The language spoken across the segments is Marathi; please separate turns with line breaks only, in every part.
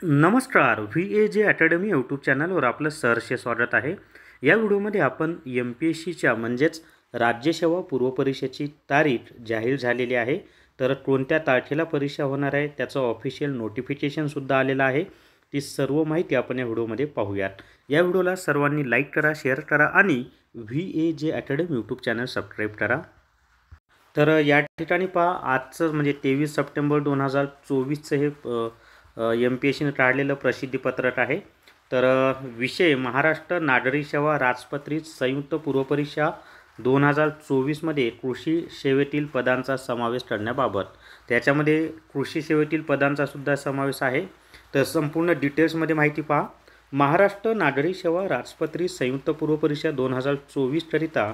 नमस्कार, VAJ अकॅडमी यूट्यूब चॅनलवर आपलं सहर्ष स्वागत आहे। या व्हिडिओमध्ये आपण MPSCच्या म्हणजेच राज्य सेवा पूर्व परीक्षेची तारीख जाहीर झालेली आहे। तर कोणत्या तारखेला परीक्षा होणार आहे त्याचं ऑफिशियल नोटिफिकेशन सुद्धा आलेलं आहे। ती सर्व माहिती आपण या व्हिडिओमध्ये पाहूयात। या व्हिडिओला सर्वांनी लाईक करा, शेअर करा आणि VAJ academy YouTube channel subscribe करा। तर या ठिकाणी पहा, आजचं म्हणजे 23 सप्टेंबर 2024चं हे MPSCने काढलेलं प्रसिद्धीपत्रक आहे। तर विषय महाराष्ट्र नागरी सेवा राजपत्रित संयुक्त पूर्व परीक्षा 2024 मध्ये कृषी सेवेतील पदांचा समावेश करण्याबाबत, त्याच्यामध्ये कृषी सेवेतील पदांचा सुद्धा समावेश आहे। तर संपूर्ण डिटेल्समध्ये माहिती पहा। महाराष्ट्र नागरी सेवा राजपत्रित संयुक्त पूर्व परीक्षा 2024 करिता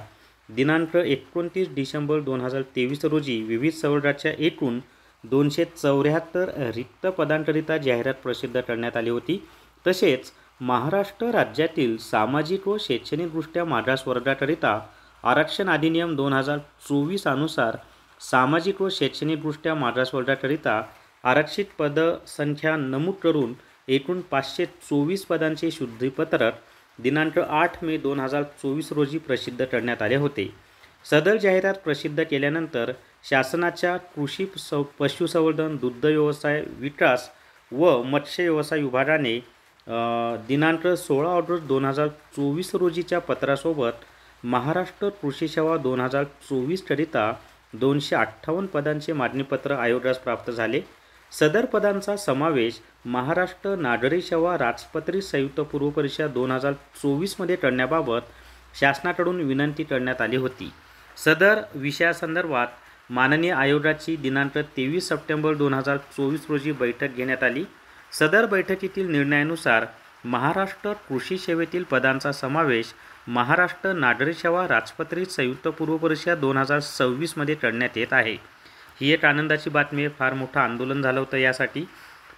दिनांक 29 डिसेंबर 2023 रोजी विविध संवर्गाच्या एकूण 274 रिक्त पदांकरिता जाहिरात प्रसिद्ध करण्यात आली होती। तसेच महाराष्ट्र राज्यातील सामाजिक व शैक्षणिकदृष्ट्या मागास वर्गाकरिता आरक्षण अधिनियम 2024 अनुसार सामाजिक व शैक्षणिकदृष्ट्या मागास वर्गाकरिता आरक्षित पद संख्या नमूद करून एकूण 524 पदांचे शुद्धीपत्रक दिनांक 8 मे 2024 रोजी प्रसिद्ध करण्यात आले होते। सदर जाहिरात प्रसिद्ध केल्यानंतर शासनाच्या कृषी पशुसंवर्धन, दुग्ध व्यवसाय विकास व मत्स्य व्यवसाय विभागाने दिनांक 16 ऑगस्ट 2024 रोजीच्या पत्रासोबत महाराष्ट्र कृषी सेवा 2024 करिता 258 पदांचे मागणीपत्र आयोगास प्राप्त झाले। सदर पदांचा समावेश महाराष्ट्र नागरी सेवा राजपत्रित संयुक्त पूर्व परीक्षा 2024 मध्ये करण्याबाबत शासनाकडून विनंती करण्यात आली होती। सदर विषयासंदर्भात माननीय आयोगाची दिनांक 23 सप्टेंबर 2024 रोजी बैठक घेण्यात आली। सदर बैठकीतील निर्णयानुसार महाराष्ट्र कृषी सेवेतील पदांचा समावेश महाराष्ट्र नागरी सेवा राजपत्रित संयुक्त पूर्व परीक्षा 2026 मध्ये करण्यात येत आहे। ही एक आनंदाची बातमी आहे। फार मोठं आंदोलन झालं होतं यासाठी।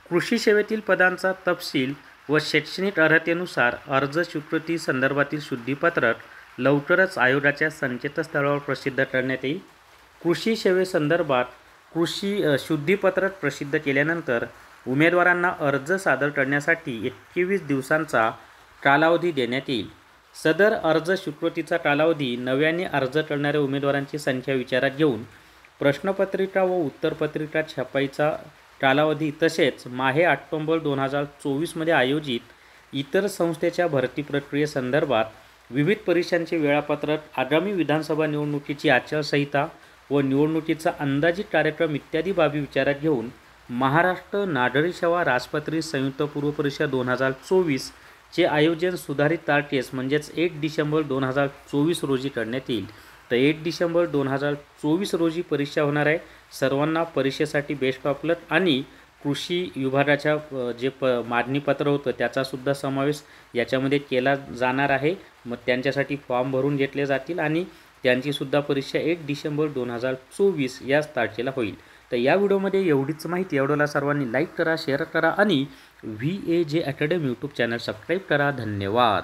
कृषी सेवेतील पदांचा तपशील व शैक्षणिक अर्हतेनुसार अर्ज स्वीकृती संदर्भातील शुद्धीपत्रक लवकरच आयोगाच्या संकेतस्थळावर प्रसिद्ध करण्यात येईल। कृषी सेवेसंदर्भात कृषी शुद्धीपत्रक प्रसिद्ध केल्यानंतर उमेदवारांना अर्ज सादर करण्यासाठी 21 दिवसांचा कालावधी देण्यात येईल। सदर अर्ज स्वीकृतीचा कालावधी नव्याने अर्ज करणाऱ्या उमेदवारांची संख्या विचारात घेऊन प्रश्नपत्रिका व उत्तरपत्रिका छापाईचा कालावधी तसेच माहे ऑक्टोबर 2024 मध्ये आयोजित इतर संस्थेच्या भरती प्रक्रियेसंदर्भात विविध परीक्षांचे वेळापत्रक, आगामी विधानसभा निवडणुकीची आचारसंहिता व निवडणुकीचा अंदाजित कार्यक्रम इत्यादी बाबी विचारात घेऊन महाराष्ट्र नागरी सेवा राजपत्रित संयुक्त पूर्व परीक्षा 2024 चे आयोजन सुधारित तारखेस म्हणजेच 1 डिसेंबर 2024 रोजी करण्यात येईल। तर 1 डिसेंबर 2024 रोजी परीक्षा होणार आहे। सर्वांना परीक्षेसाठी बेस्ट ऑफ लक। आणि कृषी विभागाच्या जे मागणीपत्र होतं त्याचा सुद्धा समावेश याच्यामध्ये केला जाणार आहे। मग त्यांच्यासाठी फॉर्म भरून घेतले जातील आणि त्यांची सुद्धा परीक्षा 1 डिसेंबर 2024 याच तारखेला होईल। तर या व्हिडिओमध्ये एवढीच माहिती। व्हिडिओला सर्वांनी लाईक करा, शेअर करा आणि VAJ academy YouTube channel subscribe करा। धन्यवाद।